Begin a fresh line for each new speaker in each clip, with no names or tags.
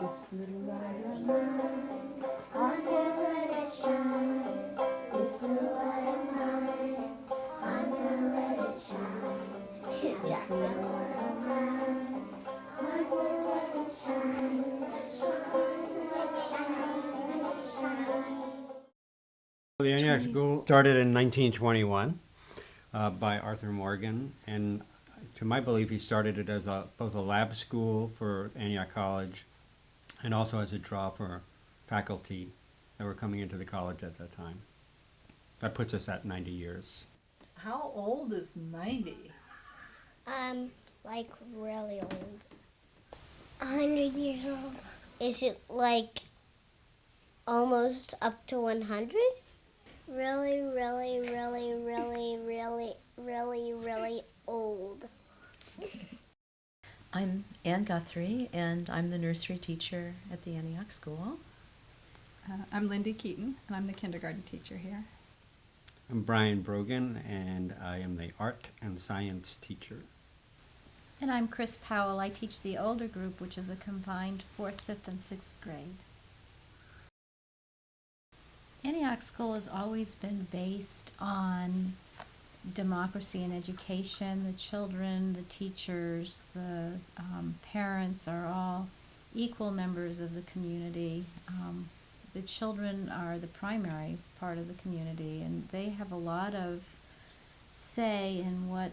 This little light of mine, I'm gonna let it shine. This little light of mine, I'm gonna let it shine. This little light of mine, I'm gonna let it shine.
The Antioch School started in 1921 by Arthur Morgan, and to my belief, he started it as both a lab school for Antioch College and also as a draw for faculty that were coming into the college at that time. That puts us at 90 years.
How old is 90?
Like really old. 100 years old. Is it like almost up to 100? Really, really, really, really, really, really, really old.
I'm Ann Guthrie, and I'm the nursery teacher at the Antioch School.
I'm Lindy Keaton, and I'm the kindergarten teacher here.
I'm Brian Brogan, and I am the art and science teacher.
And I'm Chris Powell. I teach the older group, which is a combined 4th, 5th, and 6th grade. Antioch School has always been based on democracy and education. The children, the teachers, the parents are all equal members of the community. The children are the primary part of the community, and they have a lot of say in what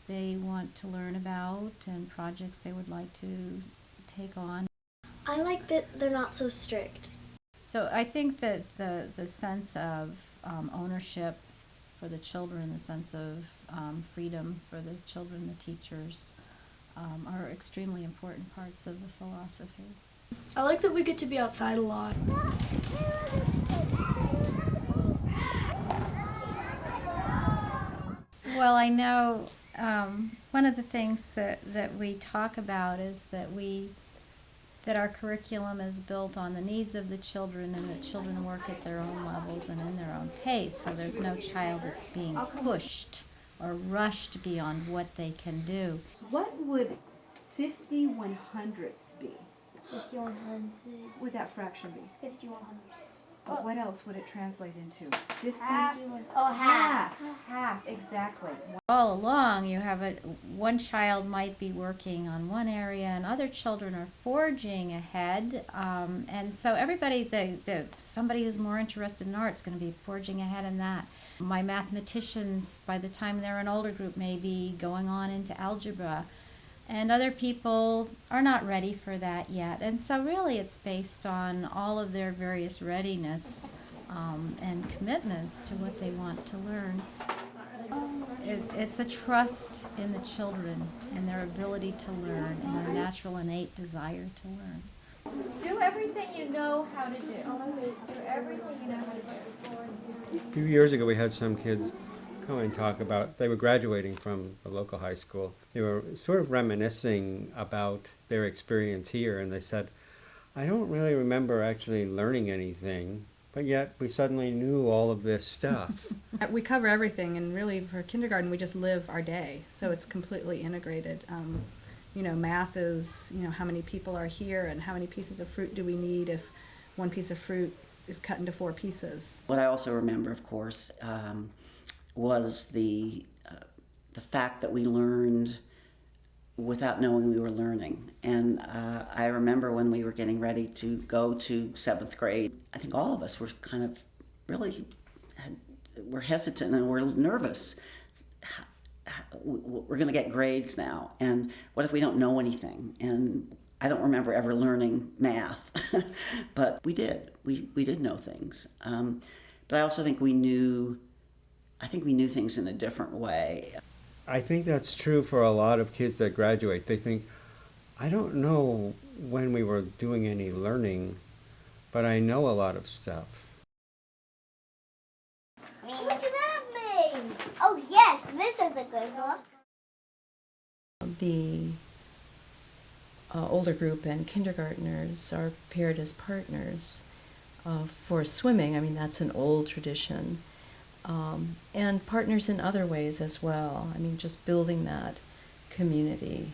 they want to learn about and projects they would like to take on.
I like that they're not so strict.
So I think that the sense of ownership for the children, the sense of freedom for the children, the teachers, are extremely important parts of the philosophy.
I like that we get to be outside a lot.
Well, I know one of the things that we talk about is that our curriculum is built on the needs of the children, and that children work at their own levels and in their own pace, so there's no child that's being pushed or rushed beyond what they can do.
What would 50 100ths be?
50 100.
What would that fraction be?
50 100.
But what else would it translate into? 50?
Half.
Half, exactly.
All along, you have one child might be working on one area, and other children are forging ahead. And so everybody, somebody who's more interested in art is going to be forging ahead in that. My mathematicians, by the time they're an older group, may be going on into algebra. And other people are not ready for that yet. And so really it's based on all of their various readiness and commitments to what they want to learn. It's a trust in the children and their ability to learn and their natural innate desire to learn.
Do everything you know how to do. Do everything you know how to do.
A few years ago, we had some kids come and talk about, they were graduating from the local high school. They were sort of reminiscing about their experience here, and they said, I don't really remember actually learning anything, but yet we suddenly knew all of this stuff.
We cover everything, and really for kindergarten we just live our day, so it's completely integrated. Math is, how many people are here and how many pieces of fruit do we need if one piece of fruit is cut into 4 pieces.
What I also remember, of course, was the fact that we learned without knowing we were learning. And I remember when we were getting ready to go to 7th grade, I think all of us were kind of really were hesitant and we're nervous. We're going to get grades now, and what if we don't know anything? And I don't remember ever learning math, but we did. We did know things. But I also think we knew things in a different way.
I think that's true for a lot of kids that graduate. They think, I don't know when we were doing any learning, but I know a lot of stuff.
Look at that thing! Oh yes, this is a good one.
The older group and kindergartners are paired as partners for swimming. I mean, that's an old tradition. And partners in other ways as well. I mean, just building that community.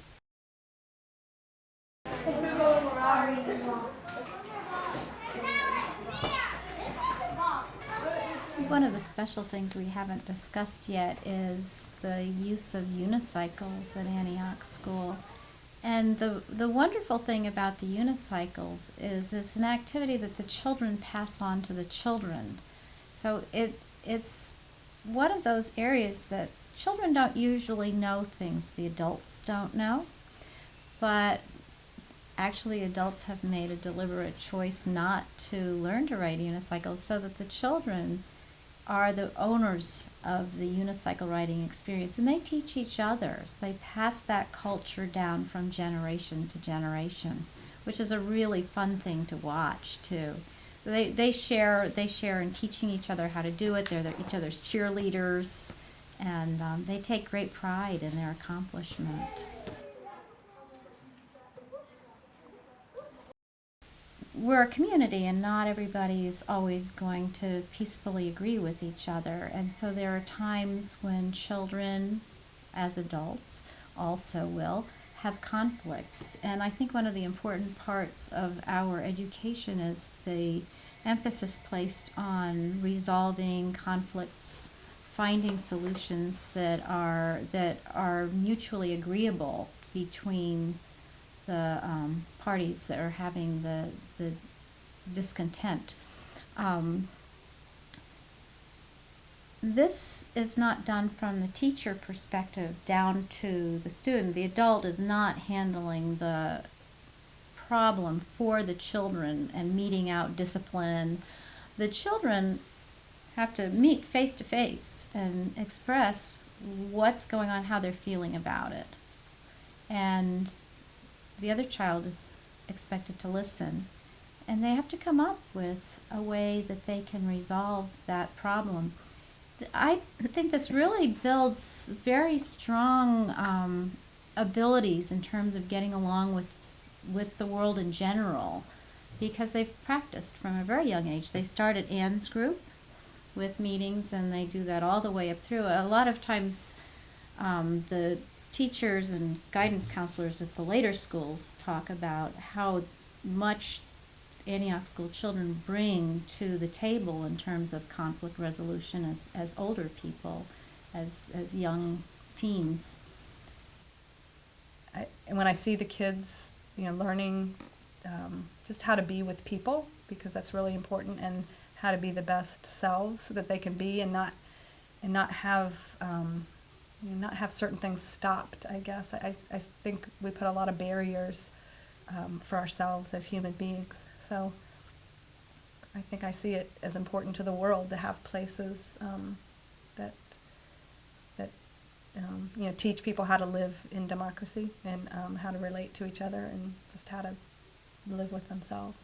one of the special things we haven't discussed yet is the use of unicycles at Antioch School. And the wonderful thing about the unicycles is it's an activity that the children pass on to the children. So it's one of those areas that children don't usually know things the adults don't know, but actually adults have made a deliberate choice not to learn to ride unicycles so that the children are the owners of the unicycle riding experience, and they teach each other. So they pass that culture down from generation to generation, which is a really fun thing to watch too. They share in teaching each other how to do it. They're each other's cheerleaders, and they take great pride in their accomplishment. We're a community, and not everybody is always going to peacefully agree with each other, and so there are times when children, as adults, also will have conflicts. And I think one of the important parts of our education is the emphasis placed on resolving conflicts, finding solutions that are mutually agreeable between the parties that are having the discontent. This is not done from the teacher perspective down to the student. The adult is not handling the problem for the children and meting out discipline. The children have to meet face to face and express what's going on, how they're feeling about it. And the other child is expected to listen. And they have to come up with a way that they can resolve that problem. I think this really builds very strong abilities in terms of getting along with the world in general, because they've practiced from a very young age. They start at Anne's group with meetings, and they do that all the way up through. A lot of times the teachers and guidance counselors at the later schools talk about how much Antioch School children bring to the table in terms of conflict resolution as older people, as young teens.
And when I see the kids, learning just how to be with people, because that's really important, and how to be the best selves that they can be, and not have not have certain things stopped. I guess I think we put a lot of barriers for ourselves as human beings. So I think I see it as important to the world to have places that teach people how to live in democracy, and how to relate to each other, and just how to live with themselves.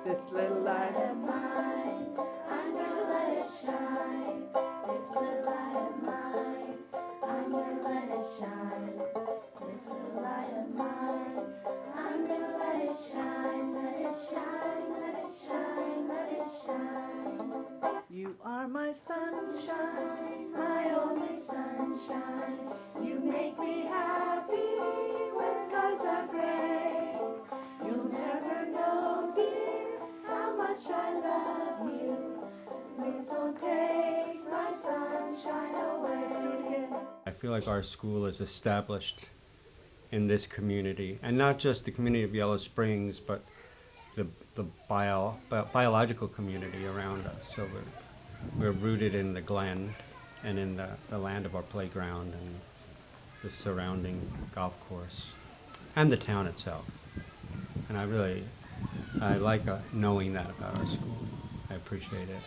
This little light of mine, I'm gonna let it shine. This little light of mine, I'm gonna let it shine. This little light of mine, I'm gonna let it shine. Let it shine, let it shine, let it shine. You are my sunshine, my only sunshine. You make me happy when skies are gray. You'll never know, dear, how much I love you. Please don't take my sunshine away.
I feel like our school is established in this community, and not just the community of Yellow Springs, but the biological community around us. So we're rooted in the Glen and in the land of our playground and the surrounding golf course and the town itself. And I like knowing that about our school. I appreciate it.